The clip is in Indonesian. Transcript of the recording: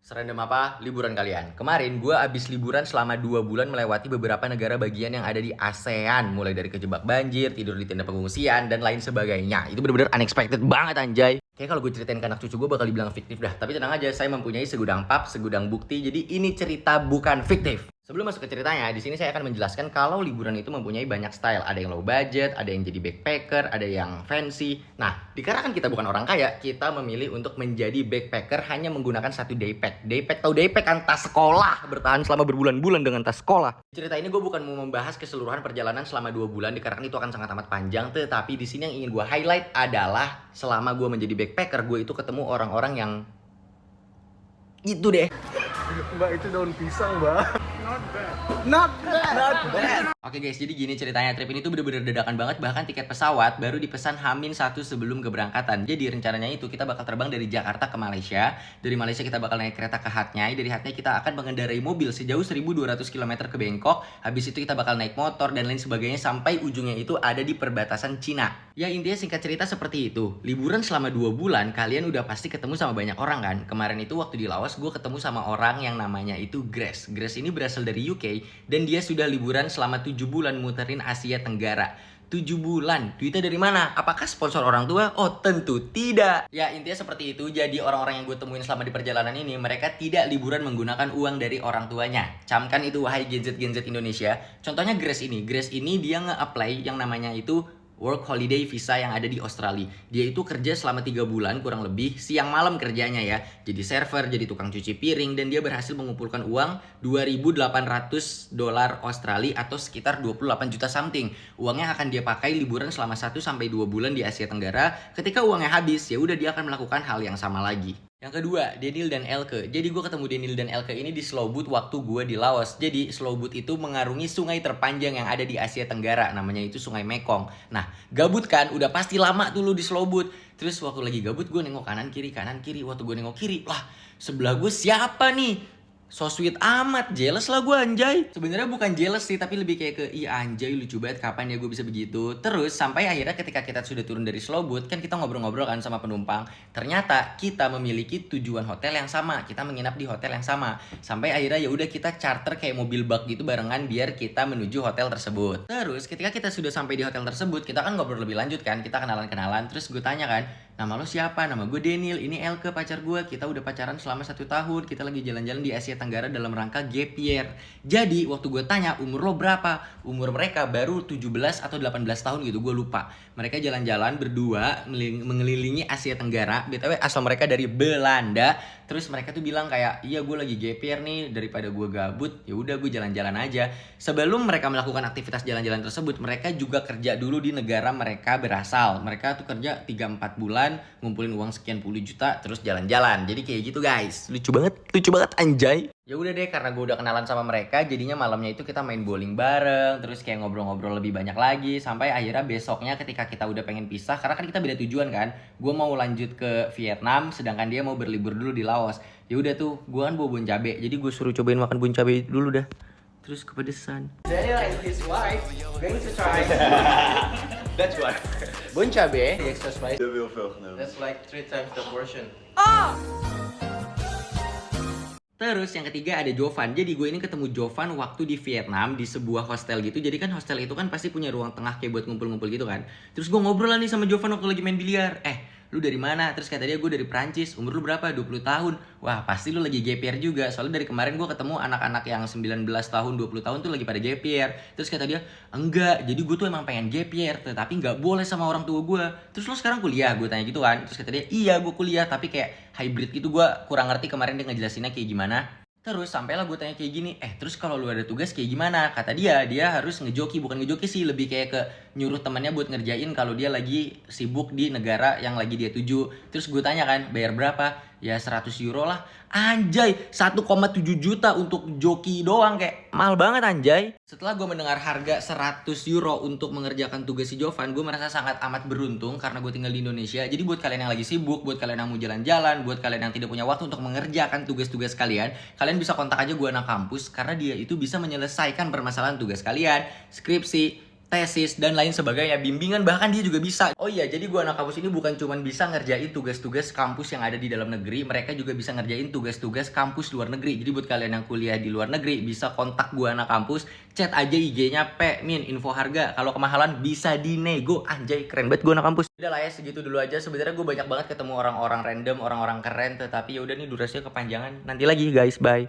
Serandom apa liburan kalian? Kemarin gue abis liburan selama 2 bulan melewati beberapa negara bagian yang ada di ASEAN. Mulai dari kejebak banjir, tidur di tenda pengungsian, dan lain sebagainya. Itu bener-bener unexpected banget anjay. Kayak kalau gue ceritain ke anak cucu gue bakal dibilang fiktif dah. Tapi tenang aja, saya mempunyai segudang pap, segudang bukti. Jadi ini cerita bukan fiktif. Sebelum masuk ke ceritanya, di sini saya akan menjelaskan kalau liburan itu mempunyai banyak style. Ada yang low budget, ada yang jadi backpacker, ada yang fancy. Nah, dikarenakan kita bukan orang kaya, kita memilih untuk menjadi backpacker hanya menggunakan satu daypack. Daypack tahu daypack kan, tas sekolah, bertahan selama berbulan-bulan dengan tas sekolah. Cerita ini gue bukan mau membahas keseluruhan perjalanan selama 2 bulan, dikarenakan itu akan sangat amat panjang. Tetapi di sini yang ingin gue highlight adalah selama gue menjadi backpacker, gue itu ketemu orang-orang yang itu deh. Mbak, itu daun pisang, Mbak. Not bad. Oke guys, jadi gini ceritanya. Trip ini tuh bener-bener dadakan banget. Bahkan tiket pesawat baru dipesan H-1 sebelum keberangkatan. Jadi rencananya itu kita bakal terbang dari Jakarta ke Malaysia. Dari Malaysia kita bakal naik kereta ke Hatay. Dari Hatay kita akan mengendarai mobil sejauh 1.200 km ke Bangkok. Habis itu kita bakal naik motor dan lain sebagainya sampai ujungnya itu ada di perbatasan Cina. Ya intinya singkat cerita seperti itu. Liburan selama 2 bulan kalian udah pasti ketemu sama banyak orang kan. Kemarin itu waktu di Laos gue ketemu sama orang yang namanya itu Grace. Grace ini berasal dari UK dan dia sudah liburan selama 7 bulan muterin Asia Tenggara. 7 bulan. Duitnya dari mana? Apakah sponsor orang tua? Oh, tentu tidak. Ya, intinya seperti itu. Jadi orang-orang yang gue temuin selama di perjalanan ini, mereka tidak liburan menggunakan uang dari orang tuanya. Camkan itu wahai Gen Z Indonesia. Contohnya Grace ini. Grace ini dia nge-apply yang namanya itu work holiday visa yang ada di Australia. Dia itu kerja selama 3 bulan kurang lebih, siang malam kerjanya ya. Jadi server, jadi tukang cuci piring, dan dia berhasil mengumpulkan uang $2.800 Australia atau sekitar 28 juta something. Uangnya akan dia pakai liburan selama 1-2 bulan di Asia Tenggara. Ketika uangnya habis, ya udah dia akan melakukan hal yang sama lagi. Yang kedua, Daniel dan Elke. Jadi gue ketemu Daniel dan Elke ini di Slowboat waktu gue di Laos. Jadi Slowboat itu mengarungi sungai terpanjang yang ada di Asia Tenggara. Namanya itu Sungai Mekong. Nah, gabut kan? Udah pasti lama tuh lu di Slowboat. Terus waktu lagi gabut gue nengok kanan kiri. Waktu gue nengok kiri, lah sebelah gue siapa nih? So sweet amat, jealous lah gue anjay. Sebenarnya bukan jealous sih, tapi lebih kayak ke iya anjay lucu banget, kapan ya gue bisa begitu. Terus sampai akhirnya ketika kita sudah turun dari Slowboat, kan kita ngobrol-ngobrol kan sama penumpang. Ternyata kita memiliki tujuan hotel yang sama, kita menginap di hotel yang sama. Sampai akhirnya ya udah kita charter kayak mobil bak gitu barengan biar kita menuju hotel tersebut. Terus ketika kita sudah sampai di hotel tersebut, kita kan ngobrol lebih lanjut kan, kita kenalan-kenalan. Terus gue tanya kan, nama lo siapa? Nama gue Daniel, ini Elke pacar gue. Kita udah pacaran selama 1 tahun, kita lagi jalan-jalan di Asia Tenggara dalam rangka gap year. Jadi waktu gue tanya umur lo berapa, umur mereka baru 17 atau 18 tahun gitu, gue lupa. Mereka jalan-jalan berdua mengelilingi Asia Tenggara. BTW asal mereka dari Belanda. Terus mereka tuh bilang kayak, iya gue lagi gap year nih, daripada gue gabut ya udah gue jalan-jalan aja. Sebelum mereka melakukan aktivitas jalan-jalan tersebut, mereka juga kerja dulu di negara mereka berasal. Mereka tuh kerja 3-4 bulan, ngumpulin uang sekian puluh juta, terus jalan-jalan. Jadi kayak gitu guys. Lucu banget anjay. Ya udah deh, karena gue udah kenalan sama mereka, jadinya malamnya itu kita main bowling bareng, terus kayak ngobrol-ngobrol lebih banyak lagi, sampai akhirnya besoknya ketika kita udah pengen pisah, karena kan kita beda tujuan kan. Gue mau lanjut ke Vietnam, sedangkan dia mau berlibur dulu di Laos. Ya udah tuh, gue kan bawa bon cabe, jadi gue suruh cobain makan bon cabe dulu dah. Terus kepedesan. Daniel and his wife going to try. That's why. Bon cabe. The extra spice. Te veel veel genomen. That's like 3 times the portion. Terus yang ketiga ada Jovan. Jadi gue ini ketemu Jovan waktu di Vietnam di sebuah hostel gitu. Jadi kan hostel itu kan pasti punya ruang tengah kayak buat ngumpul-ngumpul gitu kan. Terus gue ngobrol lah nih sama Jovan waktu lagi main biliar. Lu dari mana? Terus kata dia gue dari Prancis. Umur lu berapa? 20 tahun. Wah pasti lu lagi gap year juga. Soalnya dari kemarin gue ketemu anak-anak yang 19 tahun, 20 tahun tuh lagi pada gap year. Terus kata dia, enggak. Jadi gue tuh emang pengen gap year, tetapi nggak boleh sama orang tua gue. Terus lu sekarang kuliah? Gue tanya gitu kan. Terus kata dia, iya gue kuliah. Tapi kayak hybrid gitu, gue kurang ngerti kemarin dia ngejelasinnya kayak gimana. Terus sampailah gue tanya kayak gini, terus kalau lu ada tugas kayak gimana? Kata dia harus ngejoki, bukan ngejoki sih, lebih kayak ke nyuruh temannya buat ngerjain kalau dia lagi sibuk di negara yang lagi dia tuju. Terus gue tanya kan, bayar berapa? Ya 100 euro lah. Anjay, 1,7 juta untuk joki doang, kayak mahal banget anjay. Setelah gue mendengar harga 100 euro untuk mengerjakan tugas si Jovan, gue merasa sangat amat beruntung karena gue tinggal di Indonesia. Jadi buat kalian yang lagi sibuk, buat kalian yang mau jalan-jalan, buat kalian yang tidak punya waktu untuk mengerjakan tugas-tugas kalian bisa kontak aja gue anak kampus karena dia itu bisa menyelesaikan permasalahan tugas kalian, skripsi, tesis, dan lain sebagainya, bimbingan bahkan dia juga bisa. Oh iya, jadi gua anak kampus ini bukan cuma bisa ngerjain tugas-tugas kampus yang ada di dalam negeri, mereka juga bisa ngerjain tugas-tugas kampus luar negeri. Jadi buat kalian yang kuliah di luar negeri, bisa kontak gua anak kampus, chat aja IG-nya Min info harga. Kalau kemahalan bisa dinego. Anjay, keren banget gua anak kampus. Udah lah ya, segitu dulu aja. Sebenarnya gue banyak banget ketemu orang-orang random, orang-orang keren, tetapi ya udah nih durasinya kepanjangan. Nanti lagi guys, bye.